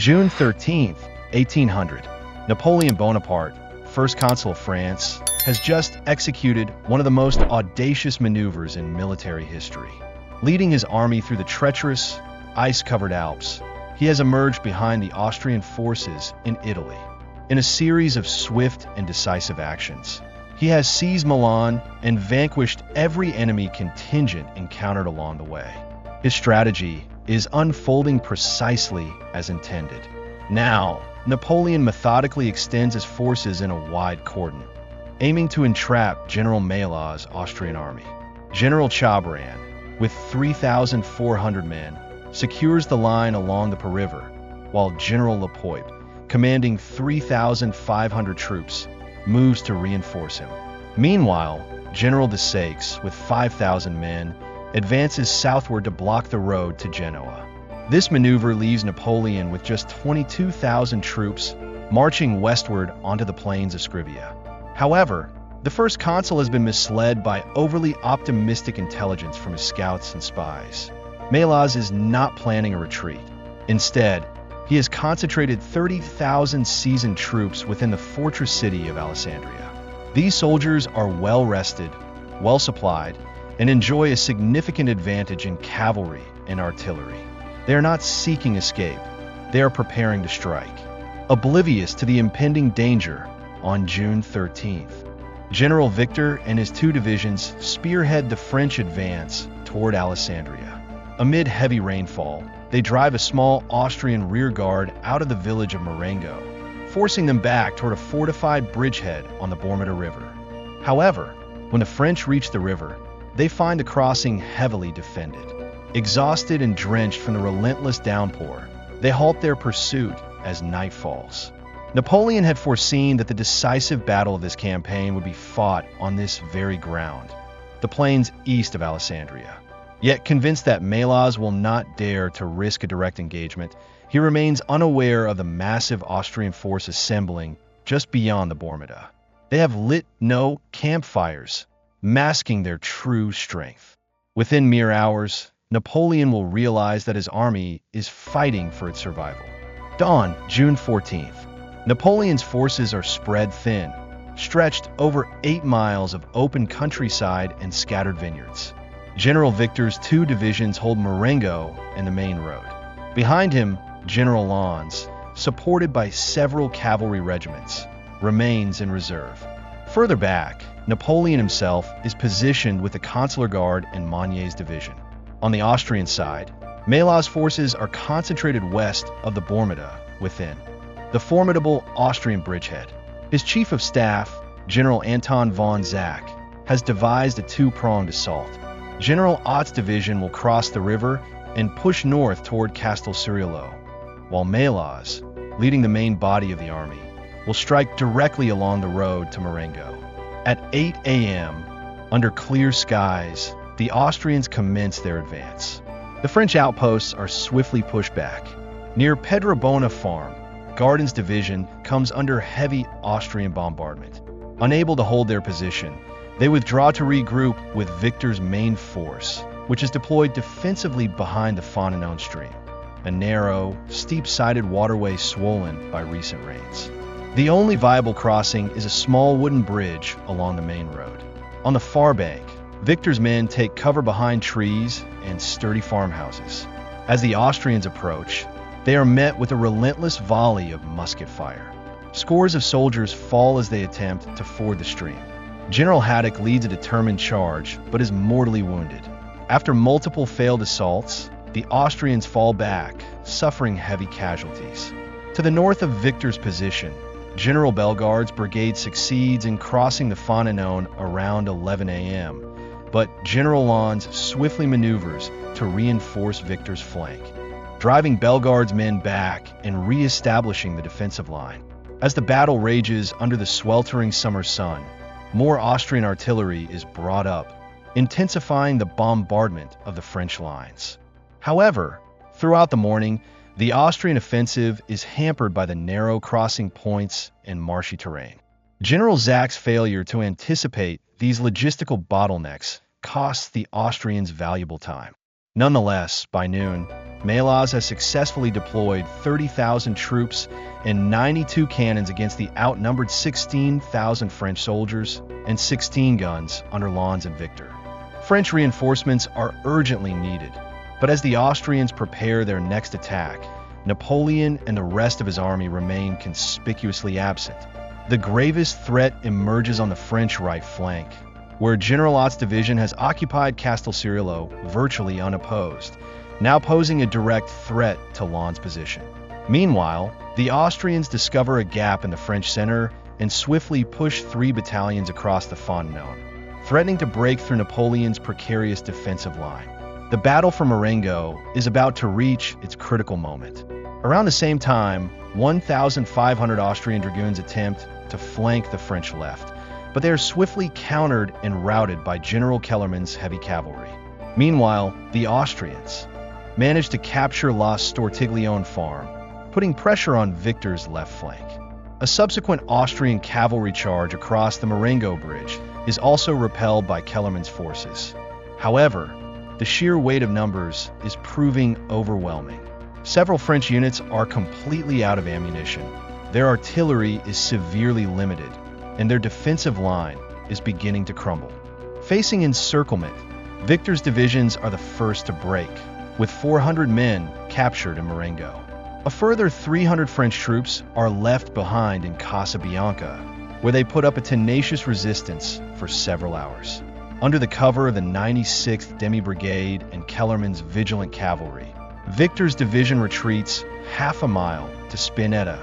June 13th, 1800. Napoleon Bonaparte, first consul of France, has just executed one of the most audacious maneuvers in military history. Leading his army through the treacherous, ice-covered Alps, he has emerged behind the Austrian forces in Italy. In a series of swift and decisive actions, he has seized Milan and vanquished every enemy contingent encountered along the way. His strategy is unfolding precisely as intended. Now, Napoleon methodically extends his forces in a wide cordon, aiming to entrap General Maillot's Austrian army. General Chabran, with 3,400 men, secures the line along the Po River, while General Lepoip, commanding 3,500 troops, moves to reinforce him. Meanwhile, General Desaix, with 5,000 men, advances southward to block the road to Genoa. This maneuver leaves Napoleon with just 22,000 troops marching westward onto the plains of Scrivia. However, the first consul has been misled by overly optimistic intelligence from his scouts and spies. Maillot is not planning a retreat. Instead, he has concentrated 30,000 seasoned troops within the fortress city of Alessandria. These soldiers are well rested, well supplied, and enjoy a significant advantage in cavalry and artillery. They are not seeking escape, they are preparing to strike. Oblivious to the impending danger, on June 13th, General Victor and his two divisions spearhead the French advance toward Alessandria. Amid heavy rainfall, they drive a small Austrian rearguard out of the village of Marengo, forcing them back toward a fortified bridgehead on the Bormida River. However, when the French reach the river, they find the crossing heavily defended. Exhausted and drenched from the relentless downpour, they halt their pursuit as night falls. Napoleon had foreseen that the decisive battle of this campaign would be fought on this very ground, the plains east of Alessandria. Yet convinced that Maillot will not dare to risk a direct engagement, he remains unaware of the massive Austrian force assembling just beyond the Bormida. They have lit no campfires, masking their true strength. Within mere hours, Napoleon will realize that his army is fighting for its survival. Dawn, June 14th. Napoleon's forces are spread thin, stretched over 8 miles of open countryside and scattered vineyards. General Victor's two divisions hold Marengo and the main road. Behind him, General Lannes, supported by several cavalry regiments, remains in reserve. Further back, Napoleon himself is positioned with the Consular Guard and Monier's division. On the Austrian side, Maillot's forces are concentrated west of the Bormida within the formidable Austrian bridgehead. His chief of staff, General Anton von Zach, has devised a two-pronged assault. General Ott's division will cross the river and push north toward Castelcirolo, while Maillot's, leading the main body of the army, will strike directly along the road to Marengo. At 8 a.m., under clear skies, the Austrians commence their advance. The French outposts are swiftly pushed back. Near Pedrabona Farm, Gardin's division comes under heavy Austrian bombardment. Unable to hold their position, they withdraw to regroup with Victor's main force, which is deployed defensively behind the Fontenone stream, a narrow, steep-sided waterway swollen by recent rains. The only viable crossing is a small wooden bridge along the main road. On the far bank, Victor's men take cover behind trees and sturdy farmhouses. As the Austrians approach, they are met with a relentless volley of musket fire. Scores of soldiers fall as they attempt to ford the stream. General Haddock leads a determined charge, but is mortally wounded. After multiple failed assaults, the Austrians fall back, suffering heavy casualties. To the north of Victor's position, General Bellegarde's brigade succeeds in crossing the Fontenone around 11 a.m., but General Lannes swiftly maneuvers to reinforce Victor's flank, driving Bellegarde's men back and re-establishing the defensive line. As the battle rages under the sweltering summer sun, more Austrian artillery is brought up, intensifying the bombardment of the French lines. However, throughout the morning, the Austrian offensive is hampered by the narrow crossing points and marshy terrain. General Zach's failure to anticipate these logistical bottlenecks costs the Austrians valuable time. Nonetheless, by noon, Melas has successfully deployed 30,000 troops and 92 cannons against the outnumbered 16,000 French soldiers and 16 guns under Lannes and Victor. French reinforcements are urgently needed, but as the Austrians prepare their next attack, Napoleon and the rest of his army remain conspicuously absent. The gravest threat emerges on the French right flank, where General Ott's division has occupied Castelcirillo virtually unopposed, now posing a direct threat to Lannes' position. Meanwhile, the Austrians discover a gap in the French center and swiftly push 3 battalions across the Fontenay, threatening to break through Napoleon's precarious defensive line. The battle for Marengo is about to reach its critical moment. Around the same time, 1,500 Austrian dragoons attempt to flank the French left, but they are swiftly countered and routed by General Kellerman's heavy cavalry. Meanwhile, the Austrians manage to capture La Stortiglione farm, putting pressure on Victor's left flank. A subsequent Austrian cavalry charge across the Marengo bridge is also repelled by Kellerman's forces. However, the sheer weight of numbers is proving overwhelming. Several French units are completely out of ammunition. Their artillery is severely limited, and their defensive line is beginning to crumble. Facing encirclement, Victor's divisions are the first to break, with 400 men captured in Marengo. A further 300 French troops are left behind in Casabianca, where they put up a tenacious resistance for several hours. Under the cover of the 96th Demi-Brigade and Kellerman's vigilant cavalry, Victor's division retreats half a mile to Spinetta,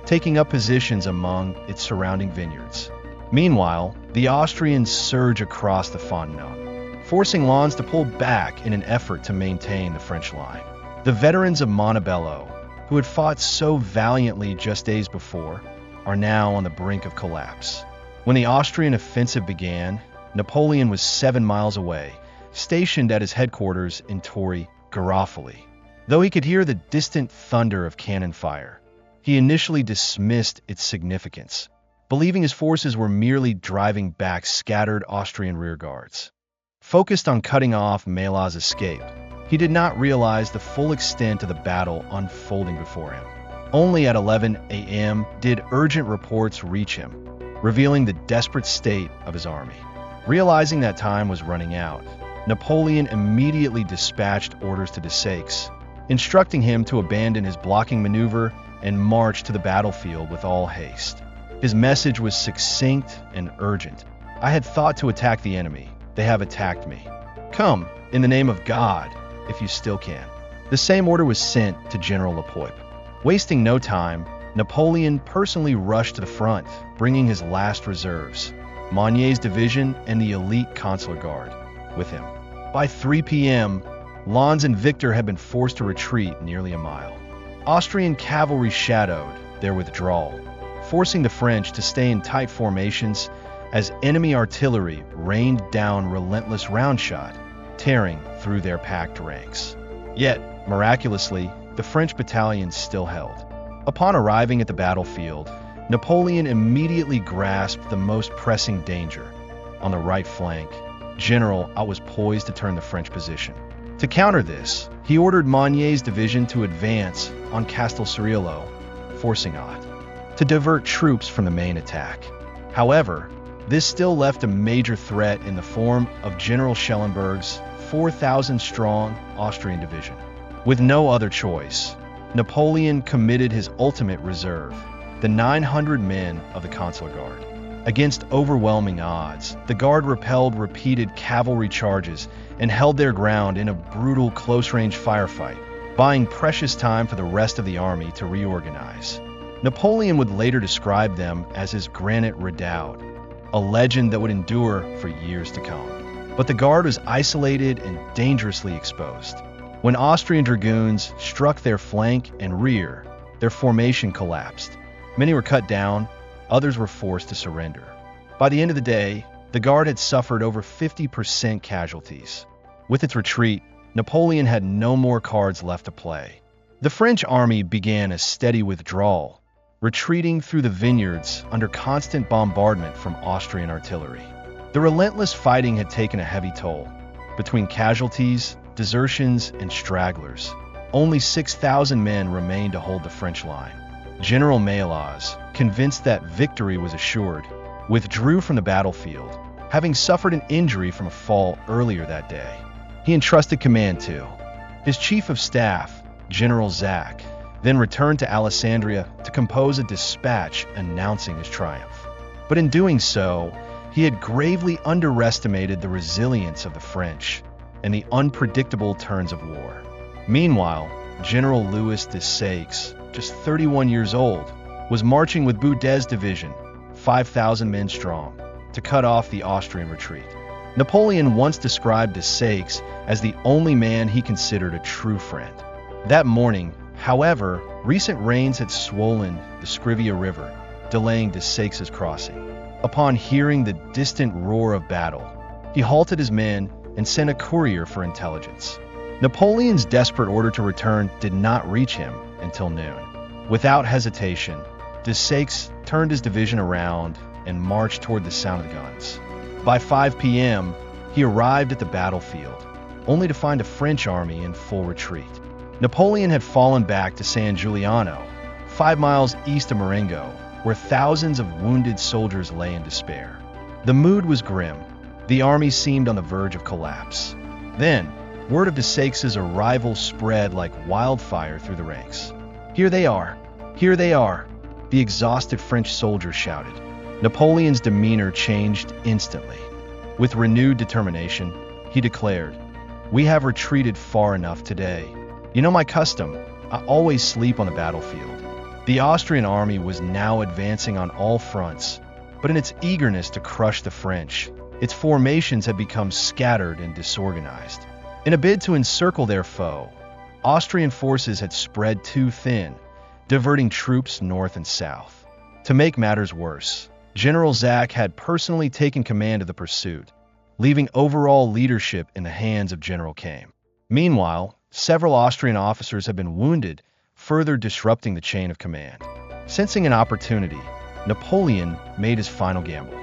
taking up positions among its surrounding vineyards. Meanwhile, the Austrians surge across the Fontenay, forcing Lannes to pull back in an effort to maintain the French line. The veterans of Montebello, who had fought so valiantly just days before, are now on the brink of collapse. When the Austrian offensive began, Napoleon was 7 miles away, stationed at his headquarters in Torre Garofoli. Though he could hear the distant thunder of cannon fire, he initially dismissed its significance, believing his forces were merely driving back scattered Austrian rearguards. Focused on cutting off Melas' escape, he did not realize the full extent of the battle unfolding before him. Only at 11 a.m. did urgent reports reach him, revealing the desperate state of his army. Realizing that time was running out, Napoleon immediately dispatched orders to Desaix, instructing him to abandon his blocking maneuver and march to the battlefield with all haste. His message was succinct and urgent. "I had thought to attack the enemy. They have attacked me. Come, in the name of God, if you still can." The same order was sent to General Lepoip. Wasting no time, Napoleon personally rushed to the front, bringing his last reserves, Monier's division and the elite Consular Guard, with him. By 3 p.m., Lannes and Victor had been forced to retreat nearly a mile. Austrian cavalry shadowed their withdrawal, forcing the French to stay in tight formations as enemy artillery rained down relentless round shot, tearing through their packed ranks. Yet, miraculously, the French battalions still held. Upon arriving at the battlefield, Napoleon immediately grasped the most pressing danger. On the right flank, General Ott was poised to turn the French position. To counter this, he ordered Monier's division to advance on Castelcirillo, forcing Ott to divert troops from the main attack. However, this still left a major threat in the form of General Schellenberg's 4,000-strong Austrian division. With no other choice, Napoleon committed his ultimate reserve, the 900 men of the Consular Guard. Against overwhelming odds, the Guard repelled repeated cavalry charges and held their ground in a brutal close-range firefight, buying precious time for the rest of the army to reorganize. Napoleon would later describe them as his Granite Redoubt, a legend that would endure for years to come. But the Guard was isolated and dangerously exposed. When Austrian dragoons struck their flank and rear, their formation collapsed. Many were cut down, others were forced to surrender. By the end of the day, the Guard had suffered over 50% casualties. With its retreat, Napoleon had no more cards left to play. The French army began a steady withdrawal, retreating through the vineyards under constant bombardment from Austrian artillery. The relentless fighting had taken a heavy toll. Between casualties, desertions, and stragglers, Only 6,000 men remained to hold the French line. General Melas, convinced that victory was assured, withdrew from the battlefield, having suffered an injury from a fall earlier that day. He entrusted command to his chief of staff, General Zach, then returned to Alessandria to compose a dispatch announcing his triumph. But in doing so, he had gravely underestimated the resilience of the French and the unpredictable turns of war. Meanwhile, General Louis de Seix, just 31 years old, was marching with Boudet's division, 5,000 men strong, to cut off the Austrian retreat. Napoleon once described de Seix as the only man he considered a true friend. That morning, however, recent rains had swollen the Scrivia River, delaying de Seix's crossing. Upon hearing the distant roar of battle, he halted his men and sent a courier for intelligence. Napoleon's desperate order to return did not reach him until noon. Without hesitation, de Seix turned his division around and marched toward the sound of the guns. By 5 p.m., he arrived at the battlefield, only to find a French army in full retreat. Napoleon had fallen back to San Giuliano, 5 miles east of Marengo, where thousands of wounded soldiers lay in despair. The mood was grim. The army seemed on the verge of collapse. Then, word of de Seix's arrival spread like wildfire through the ranks. "Here they are! Here they are!" the exhausted French soldiers shouted. Napoleon's demeanor changed instantly. With renewed determination, he declared, "We have retreated far enough today. You know my custom, I always sleep on the battlefield." The Austrian army was now advancing on all fronts, but in its eagerness to crush the French, its formations had become scattered and disorganized. In a bid to encircle their foe, Austrian forces had spread too thin, diverting troops north and south. To make matters worse, General Zach had personally taken command of the pursuit, leaving overall leadership in the hands of General Kame. Meanwhile, several Austrian officers had been wounded, further disrupting the chain of command. Sensing an opportunity, Napoleon made his final gamble.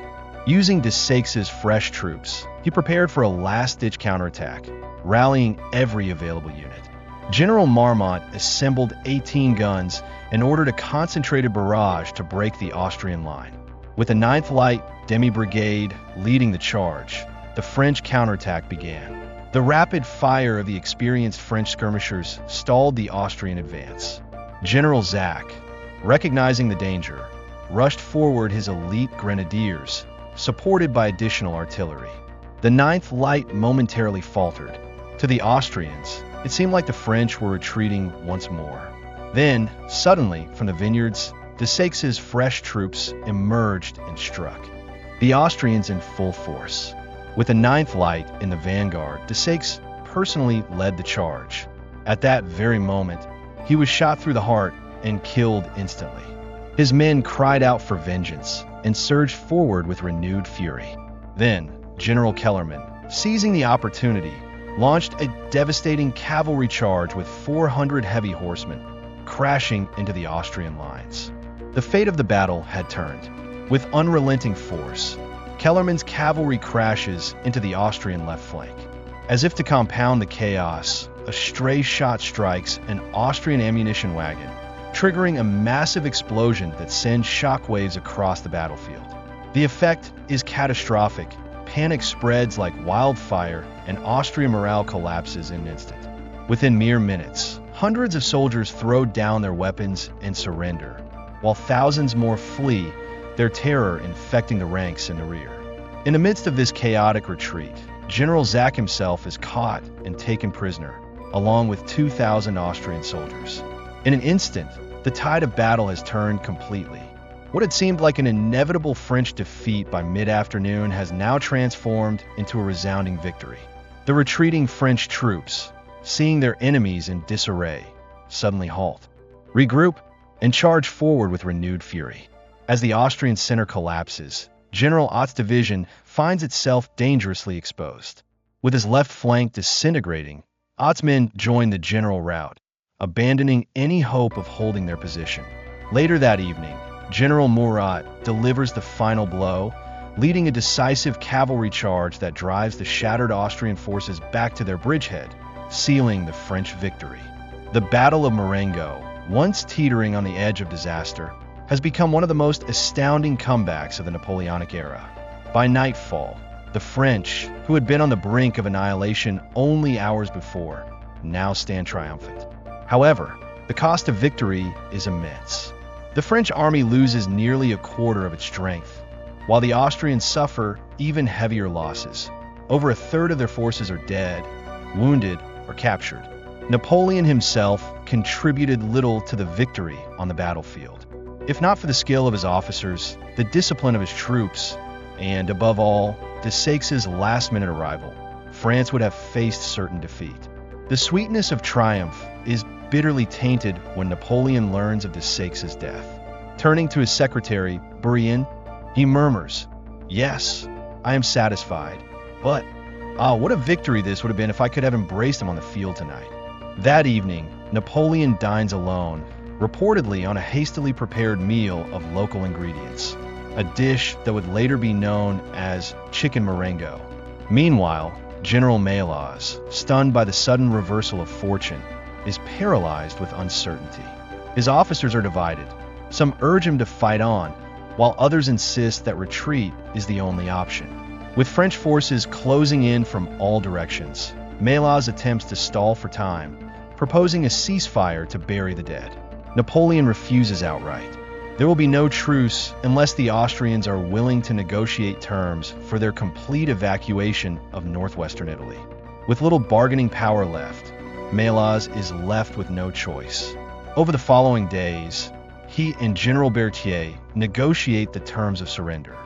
Using de Seix's fresh troops, he prepared for a last-ditch counterattack, rallying every available unit. General Marmont assembled 18 guns and ordered a concentrated barrage to break the Austrian line. With the 9th Light Demi-Brigade leading the charge, the French counterattack began. The rapid fire of the experienced French skirmishers stalled the Austrian advance. General Zach, recognizing the danger, rushed forward his elite grenadiers, supported by additional artillery. The 9th Light momentarily faltered. To the Austrians, it seemed like the French were retreating once more. Then, suddenly, from the vineyards, de Seix's fresh troops emerged and struck. The Austrians in full force. With the 9th Light in the vanguard, de Seix personally led the charge. At that very moment, he was shot through the heart and killed instantly. His men cried out for vengeance and surged forward with renewed fury. Then, General Kellerman, seizing the opportunity, launched a devastating cavalry charge with 400 heavy horsemen, crashing into the Austrian lines. The fate of the battle had turned. With unrelenting force, Kellerman's cavalry crashes into the Austrian left flank. As if to compound the chaos, a stray shot strikes an Austrian ammunition wagon, triggering a massive explosion that sends shockwaves across the battlefield. The effect is catastrophic. Panic spreads like wildfire, and Austrian morale collapses in an instant. Within mere minutes, hundreds of soldiers throw down their weapons and surrender, while thousands more flee, their terror infecting the ranks in the rear. In the midst of this chaotic retreat, General Zach himself is caught and taken prisoner, along with 2,000 Austrian soldiers. In an instant, the tide of battle has turned completely. What had seemed like an inevitable French defeat by mid-afternoon has now transformed into a resounding victory. The retreating French troops, seeing their enemies in disarray, suddenly halt, regroup, and charge forward with renewed fury. As the Austrian center collapses, General Ott's division finds itself dangerously exposed. With his left flank disintegrating, Ott's men join the general rout, abandoning any hope of holding their position. Later that evening, General Murat delivers the final blow, leading a decisive cavalry charge that drives the shattered Austrian forces back to their bridgehead, sealing the French victory. The Battle of Marengo, once teetering on the edge of disaster, has become one of the most astounding comebacks of the Napoleonic era. By nightfall, the French, who had been on the brink of annihilation only hours before, now stand triumphant. However, the cost of victory is immense. The French army loses nearly a quarter of its strength, while the Austrians suffer even heavier losses. Over a third of their forces are dead, wounded, or captured. Napoleon himself contributed little to the victory on the battlefield. If not for the skill of his officers, the discipline of his troops, and above all, Desaix's last-minute arrival, France would have faced certain defeat. The sweetness of triumph is bitterly tainted when Napoleon learns of Desaix's death. Turning to his secretary, Bourrienne, he murmurs, "Yes, I am satisfied, but what a victory this would have been if I could have embraced him on the field tonight." That evening, Napoleon dines alone, reportedly on a hastily prepared meal of local ingredients, a dish that would later be known as chicken Marengo. Meanwhile, General Melas, stunned by the sudden reversal of fortune, is paralyzed with uncertainty. His officers are divided. Some urge him to fight on, while others insist that retreat is the only option. With French forces closing in from all directions, Melas attempts to stall for time, proposing a ceasefire to bury the dead. Napoleon refuses outright. There will be no truce unless the Austrians are willing to negotiate terms for their complete evacuation of northwestern Italy. With little bargaining power left, Melas is left with no choice. Over the following days, he and General Berthier negotiate the terms of surrender.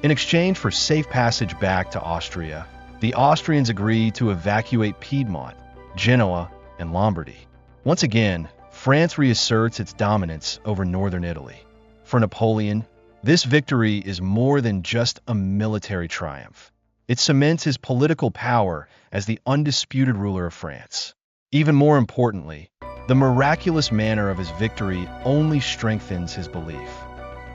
In exchange for safe passage back to Austria, the Austrians agree to evacuate Piedmont, Genoa, and Lombardy. Once again, France reasserts its dominance over northern Italy. For Napoleon, this victory is more than just a military triumph. It cements his political power as the undisputed ruler of France. Even more importantly, the miraculous manner of his victory only strengthens his belief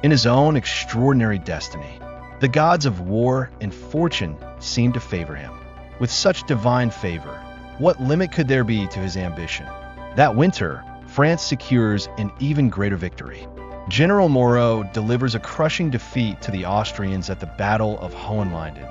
in his own extraordinary destiny. The gods of war and fortune seem to favor him. With such divine favor, what limit could there be to his ambition? That winter, France secures an even greater victory. General Moreau delivers a crushing defeat to the Austrians at the Battle of Hohenlinden,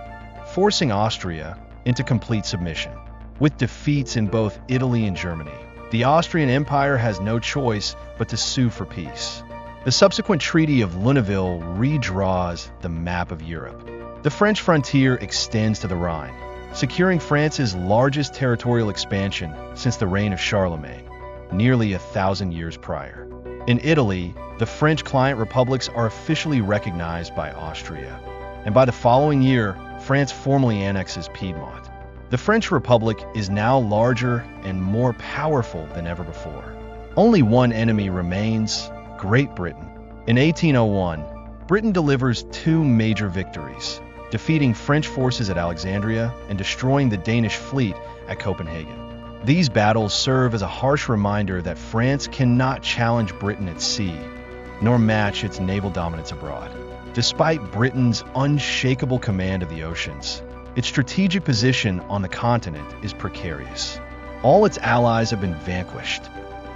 forcing Austria into complete submission. With defeats in both Italy and Germany, the Austrian Empire has no choice but to sue for peace. The subsequent Treaty of Lunéville redraws the map of Europe. The French frontier extends to the Rhine, securing France's largest territorial expansion since the reign of Charlemagne, nearly 1,000 years prior. In Italy, the French client republics are officially recognized by Austria, and by the following year, France formally annexes Piedmont. The French Republic is now larger and more powerful than ever before. Only one enemy remains: Great Britain. In 1801, Britain delivers two major victories, defeating French forces at Alexandria and destroying the Danish fleet at Copenhagen. These battles serve as a harsh reminder that France cannot challenge Britain at sea, nor match its naval dominance abroad. Despite Britain's unshakable command of the oceans, its strategic position on the continent is precarious. All its allies have been vanquished,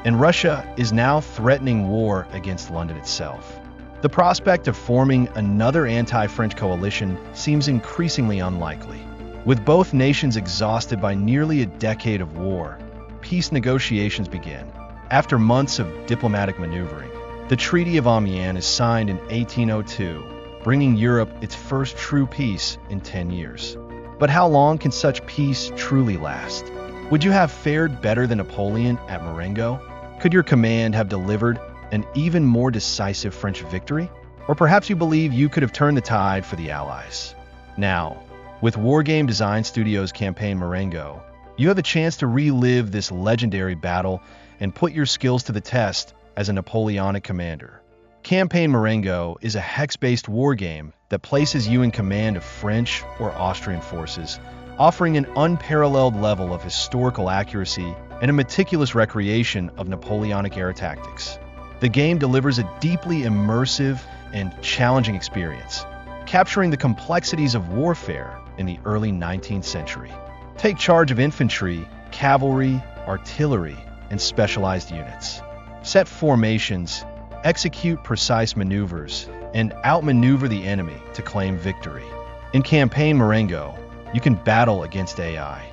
and Russia is now threatening war against London itself. The prospect of forming another anti-French coalition seems increasingly unlikely. With both nations exhausted by nearly a decade of war, peace negotiations begin. After months of diplomatic maneuvering, the Treaty of Amiens is signed in 1802, bringing Europe its first true peace in 10 years. But how long can such peace truly last? Would you have fared better than Napoleon at Marengo? Could your command have delivered an even more decisive French victory? Or perhaps you believe you could have turned the tide for the Allies. Now, with Wargame Design Studios' campaign Marengo, you have a chance to relive this legendary battle and put your skills to the test as a Napoleonic commander. Campaign Marengo is a hex-based wargame that places you in command of French or Austrian forces, offering an unparalleled level of historical accuracy and a meticulous recreation of Napoleonic-era tactics. The game delivers a deeply immersive and challenging experience, capturing the complexities of warfare in the early 19th century. Take charge of infantry, cavalry, artillery, and specialized units. Set formations, execute precise maneuvers, and outmaneuver the enemy to claim victory. In Campaign Marengo, you can battle against AI,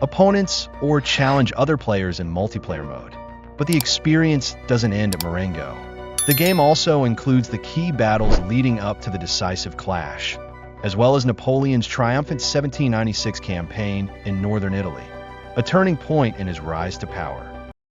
opponents, or challenge other players in multiplayer mode. But the experience doesn't end at Marengo. The game also includes the key battles leading up to the decisive clash, as well as Napoleon's triumphant 1796 campaign in northern Italy, a turning point in his rise to power.